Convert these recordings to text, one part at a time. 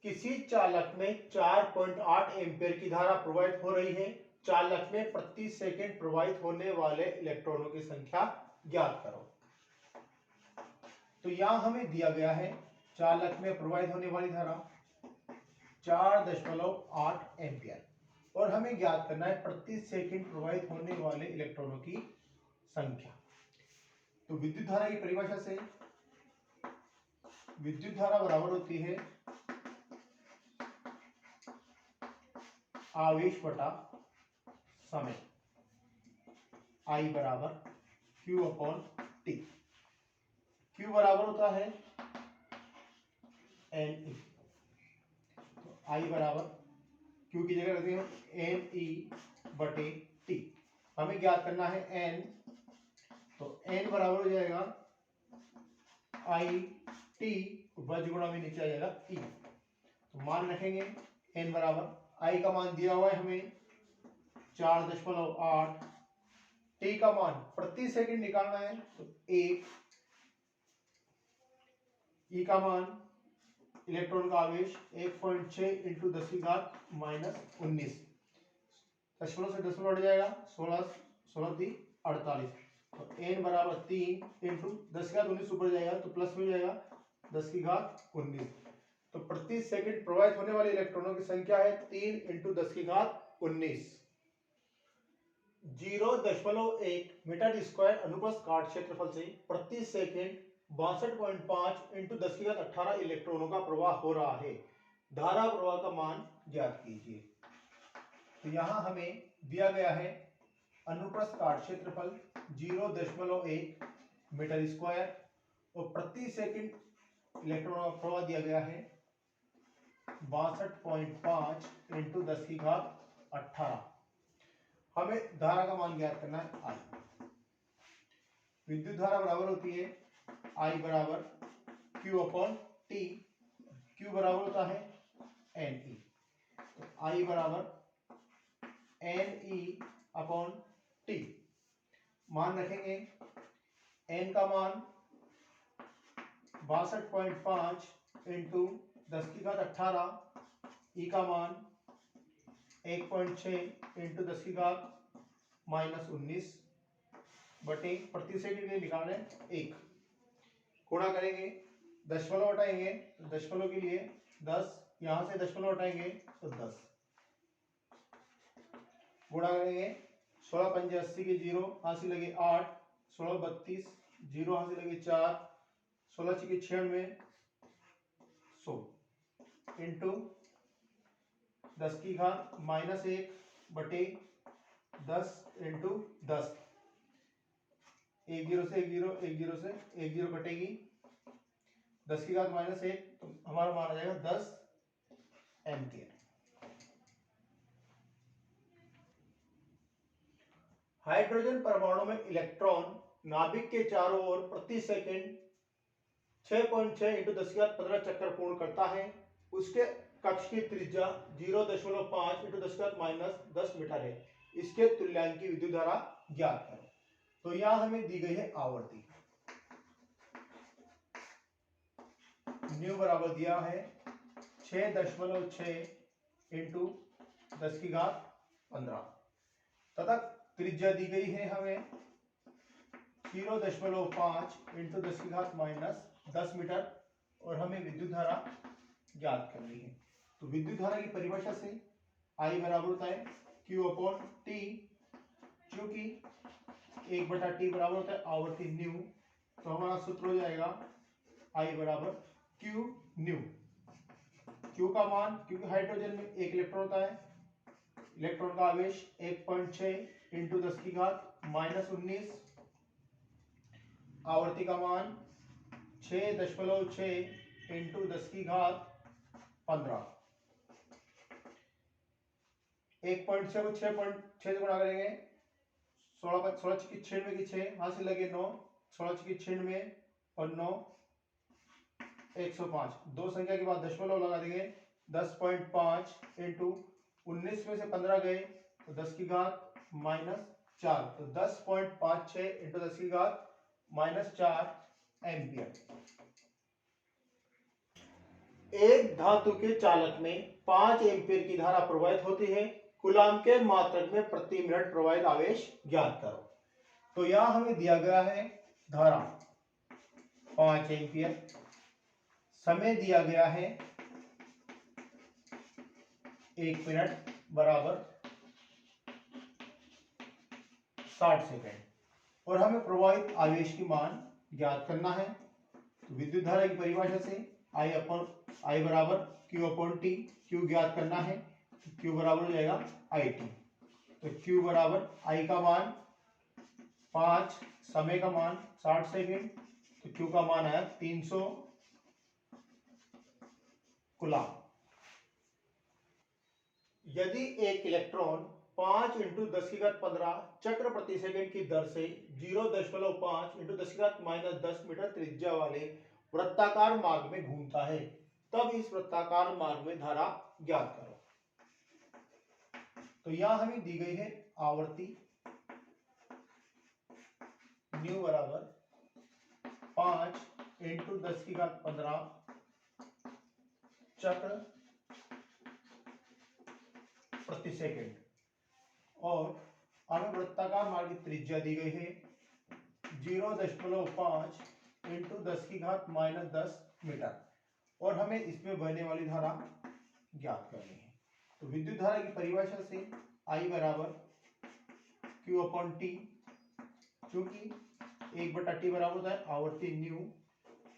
किसी चालक में 4.8 एम्पीयर की धारा प्रवाहित हो रही है। चालक में प्रति सेकंड प्रवाहित होने वाले इलेक्ट्रॉनों की संख्या ज्ञात करो। तो यहां हमें दिया गया है चालक में प्रवाहित होने वाली धारा 4.8 एम्पीयर और हमें ज्ञात करना है प्रति सेकंड प्रवाहित होने वाले इलेक्ट्रॉनों की संख्या। तो विद्युत धारा की परिभाषा से विद्युत धारा बराबर होती है आवेश बटा समय, I बराबर Q अपॉन टी। Q बराबर होता है NE, तो I बराबर Q की जगह रखते हैं NE बटे T। हमें ज्ञात करना है N, तो N बराबर हो जाएगा I T वज्र गुणा में नीचे आ जाएगा E। तो मान रखेंगे N बराबर, I का मान दिया हुआ है हमें 4.8, T का मान प्रति सेकंड निकालना है तो 1, E का मान इलेक्ट्रॉन का आवेश 1.6 इंटू 10 की घात -19, दशमलव से दशमलव हट जाएगा 16 तो n बराबर 3 इंटू 10 की घात 19 ऊपर जाएगा तो प्लस में जाएगा 10 की घात 19। तो प्रति सेकंड प्रवाहित होने वाले इलेक्ट्रॉनों की संख्या है 3 इंटू 10 की घात 19। 0.1 मीटर स्क्वायर अनुप्रस्थ काट क्षेत्रफल से प्रति सेकंड 62.5 इंटू 10 की घात 18 इलेक्ट्रॉनों का प्रवाह हो रहा है। धारा प्रवाह का मान ज्ञात कीजिए। तो यहां हमें दिया गया है अनुप्रस्थ काट क्षेत्रफल 0.1 मीटर स्क्वायर और प्रति सेकंड इलेक्ट्रॉनों का प्रवाह दिया गया है 62.5 इंटू 10 की घात 18। हमें धारा का मान ज्ञात करना है I। विद्युत धारा बराबर होती है I बराबर Q अपॉन T। Q बराबर होता है NE, तो I बराबर NE अपॉन T। मान रखेंगे N का मान 62.5 इंटू 10 की घात 18, E का मान 1.6 इंटू 10 की घात -19 बटे प्रति सेकंड के लिए निकाल रहे हैं 1। गुणा करेंगे, दशमलव हटाएंगे तो दशमलव के लिए 10, यहां से दशमलव हटाएंगे तो 10। गुणा करेंगे 16 पंजे 80 के 0, हाथ से लगे 8, 16 32, 0 हाथ से लगे 4, 16 छके 96, 100 इंटू 10 की घात -1 बटे 10 इंटू 10। 1 0 से 1 0, 1 0 से 1 0 कटेगी, 10 की घात -1, तो हमारा मान आ जाएगा 10 एम्पियर। हाइड्रोजन परमाणु में इलेक्ट्रॉन नाभिक के चारों ओर प्रति सेकंड 6.6 इंटू 10 की घात 15 चक्कर पूर्ण करता है। उसके कक्ष की त्रिज्या 0.5 इंटू 10 की घात -10 मीटर है। इसके तुल्यांक की विद्युत धारा ज्ञात करो। तो यहां हमें दी गई है आवर्ती, न्यू बराबर दिया है 6.6 इंटू 10 की घात 15 तथा त्रिज्या दी गई है हमें 0.5 इंटू 10 की घात -10 मीटर और हमें विद्युत धारा ज्ञात करनी है। तो विद्युत धारा की परिभाषा से I बराबर होता है Q अपॉन T, क्योंकि 1/T बराबर होता है आवर्ती न्यू, तो हमारा सूत्र हो जाएगा I बराबर Q न्यू। Q का मान, क्योंकि हाइड्रोजन में एक इलेक्ट्रॉन होता है, इलेक्ट्रॉन का आवेश 1.6 इंटू 10 की घात -19, आवर्ती का मान 6.6 इंटू 10 की घात 15। 1.6 को 6.6 से गुणा करेंगे, 16 छक्के 96 की 6, हाथ से लगे 9, 16 छक्के 96 और 9 105। दो संख्या के बाद दशमलव लगा देंगे, 10.5 इंटू 19 में से 15 गए तो 10 की घात -4, तो 10.56 इंटू 10 की घात -4 एम्पियर। एक धातु के चालक में 5 एम्पीयर की धारा प्रवाहित होती है, कूलाम के मात्रक में प्रति मिनट प्रवाहित आवेश ज्ञात करो। तो यहां हमें दिया गया है धारा 5 एम्पीयर, समय दिया गया है 1 मिनट बराबर 60 सेकेंड, और हमें प्रवाहित आवेश की मान ज्ञात करना है। तो विद्युत धारा की परिभाषा से I बराबर Q अपॉन T, Q ज्ञात करना है, तो Q बराबर हो जाएगा IT। तो Q बराबर I का मान 5, समय का मान 60 सेकेंड, तो Q का मान आया 300 कूलाम। यदि एक इलेक्ट्रॉन 5 × 10⁻15 चक्र प्रति सेकंड की दर से 0.5 × 10⁻−10 मीटर त्रिज्या वाले वृत्ताकार मार्ग में घूमता है, तब इस वृत्ताकार मार्ग में धारा ज्ञात करो। तो यहां हमें दी गई है आवर्ती न्यू बराबर 5 × 10⁻15 चक्र प्रति सेकंड, और हमें वृत्ताकार मार्ग की त्रिज्या दी गई है 0.5 × 10⁻−10 मीटर, और हमें इसमें बहने वाली धारा ज्ञात करनी है। तो विद्युत धारा की परिभाषा से I बराबर Q अपॉन T, क्योंकि 1/T बराबर होता है आवर्ती न्यू,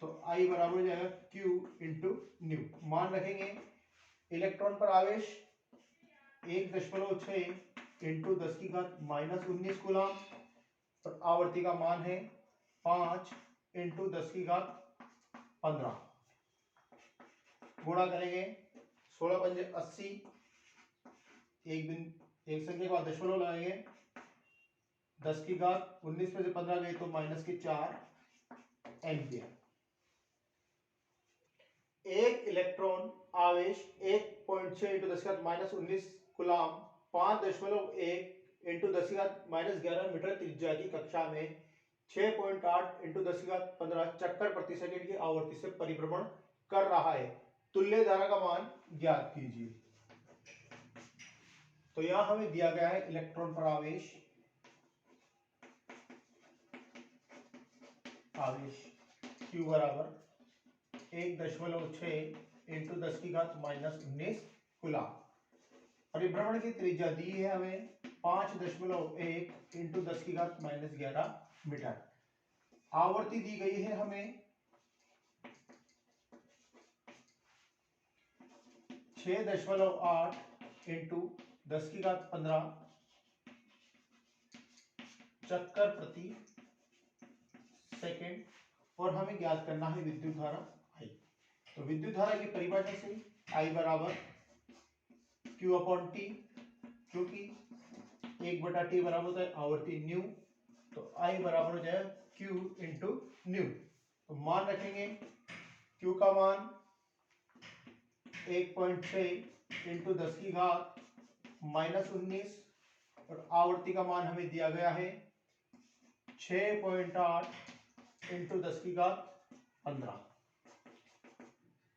तो I बराबर हो जाएगा Q इंटू न्यू। मान रखेंगे इलेक्ट्रॉन पर आवेश 1.6 × 10⁻−19 कूलाम, और आवर्ती का मान है 5 × 10⁻15, गुणा करेंगे 16 पंजे 80, एक संख्या के बाद दशमलव लगाएंगे, 10⁻19 में से 15 गए तो -4 एम्पियर। एक इलेक्ट्रॉन आवेश 1.6 × 10⁻−19 कूलाम 5.1 × 10⁻−11 मीटर त्रिज्या की कक्षा में 6.8 × 10⁻15 चक्कर प्रति सेकंड की आवर्ती से परिभ्रमण कर रहा है। तुल्य धारा का मान ज्ञात कीजिए। तो यहां हमें दिया गया है इलेक्ट्रॉन पर आवेश Q बराबर 1.6 × 10⁻−19 कूलाम। परिभ्रमण की त्रिज्या दी है हमें 5.1 × 10⁻−11 मीटर। आवर्ती दी गई है हमें 6.8 × 10⁻15 चक्कर प्रति सेकंड, और हमें ज्ञात करना है विद्युत धारा I। तो विद्युत धारा की परिभाषा से I बराबर Q अपॉन T, क्योंकि 1/T बराबर होता है आवर्ती न्यू, तो I बराबर हो जाएगा Q इंटू न्यू। तो मान रखेंगे Q का मान 1.6 × 10⁻−19, और आवर्ती का मान हमें दिया गया है 6.8 × 10⁻15।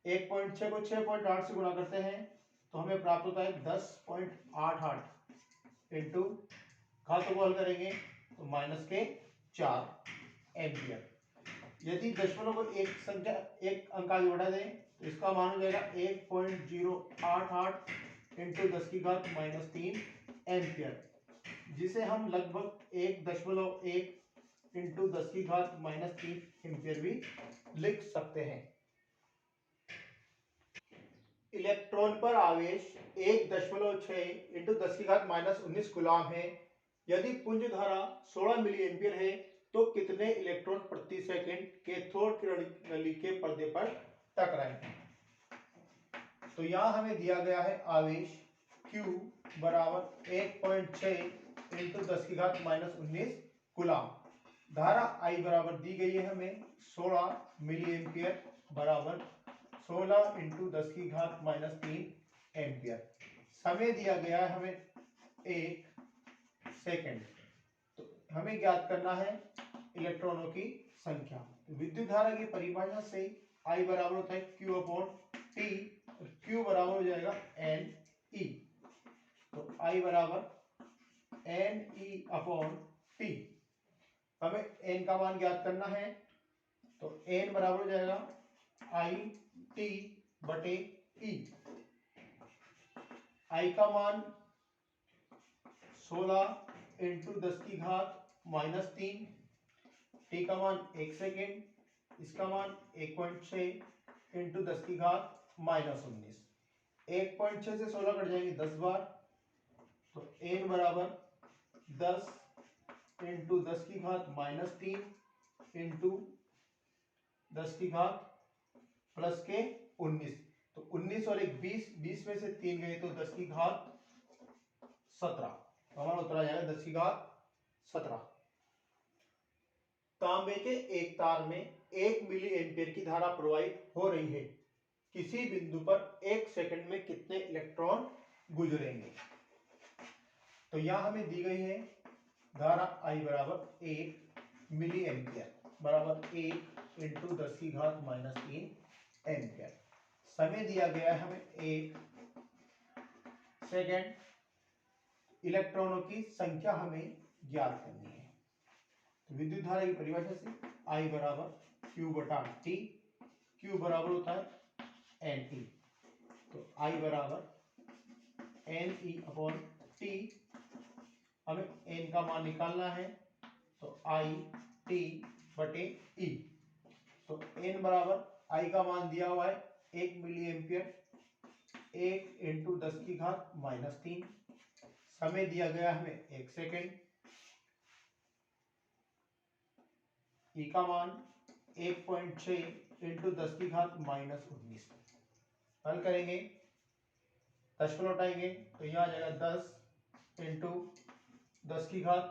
1.6 को 6.8 से गुणा करते हैं तो हमें प्राप्त होता है 10.88 इंटू, घातों को हल करेंगे तो -4 एम्पियर। यदि दशमलव को एक अंक आगे बढ़ा दें तो इसका मान हो जाएगा 1.088 × 10⁻³ एम्पियर, जिसे हम लगभग 1.1 × 10⁻³ एम्पियर भी लिख सकते हैं। इलेक्ट्रॉन पर आवेश 1.6 × 10⁻−19 कूलाम है। यदि पुंज धारा 16 मिली एम्पियर है तो कितने इलेक्ट्रॉन प्रति सेकंड कैथोड किरण नली के पर्दे पर टकराएंगे। तो यहां हमें दिया गया है आवेश Q बराबर 1.6 × 10⁻19 कूलाम। धारा I बराबर दी गई है हमें 16 मिली एम्पियर बराबर 16 × 10⁻³ एम्पियर। समय दिया गया है हमें 1 सेकंड। तो हमें ज्ञात करना है इलेक्ट्रॉनों की संख्या। विद्युत धारा की परिभाषा से I बराबर होता है Q अपॉन टी, और क्यू बराबर हो जाएगा एन ई। तो आई बराबर एन ई अपॉन टी। हमें एन का मान ज्ञात करना है, तो एन बराबर हो जाएगा आई टी बटे ई। आई का मान 16 इंटू 10 की घात -3, टी का मान 1 सेकेंड, इसका मान 1.6 इंटू 10 की घात -19। 1.6 से 16 कट जाएंगे 10 बार, तो एन बराबर 10 इंटू 10 की घात -3 इंटू 10 की घात प्लस के 19। तो 19 और एक 20, 20 में से 3 गए तो 10 की घात 17। हमारा उत्तर आ जाएगा 10 की घात 17। तांबे के एक तार में 1 मिली एम्पियर की धारा प्रवाहित हो रही है, किसी बिंदु पर 1 सेकंड में कितने इलेक्ट्रॉन गुजरेंगे। तो यहां हमें दी गई है धारा I बराबर 1 मिली एम्पियर बराबर 1 इंटू 10 की घात -3 एम्पियर। समय दिया गया है हमें 1 सेकेंड। इलेक्ट्रॉनों की संख्या हमें ज्ञात करनी है। तो विद्युत धारा की परिभाषा से I बराबर Q बटा T, Q बराबर होता है NE। तो I बराबर NE अपॉन T। हमें N का मान निकालना है, तो I T बटे E। तो N बराबर I का मान दिया हुआ है 1 मिली एम्पियर, 1 इंटू 10 की घात -3। समय दिया गया हमें 1 सेकेंड। ई का मान 1.6 इंटू 10 की घात -19। हल करेंगे, 10 को लौटाएंगे तो यह आ जाएगा 10 इंटू 10 की घात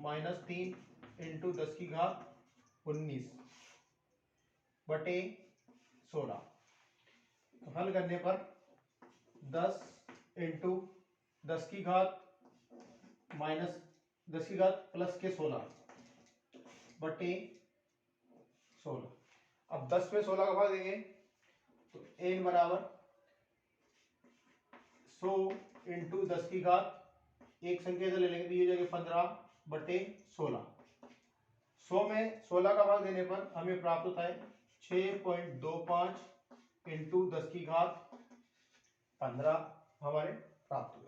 -3 इंटू 10 की घात 19 बटे 16। तो हल करने पर 10 इंटू 10 की घात -10 की घात प्लस के 16 बटे 16। अब 10 में 16 का भाग देंगे तो n बराबर 100 इंटू 10 की घात, एक संख्या इधर ले लेंगे तो ये जाएगा 15 बटे 16। 100 में 16 का भाग देने पर हमें प्राप्त होता है 6.25 इंटू 10 की घात 15 हमारे प्राप्त हुए।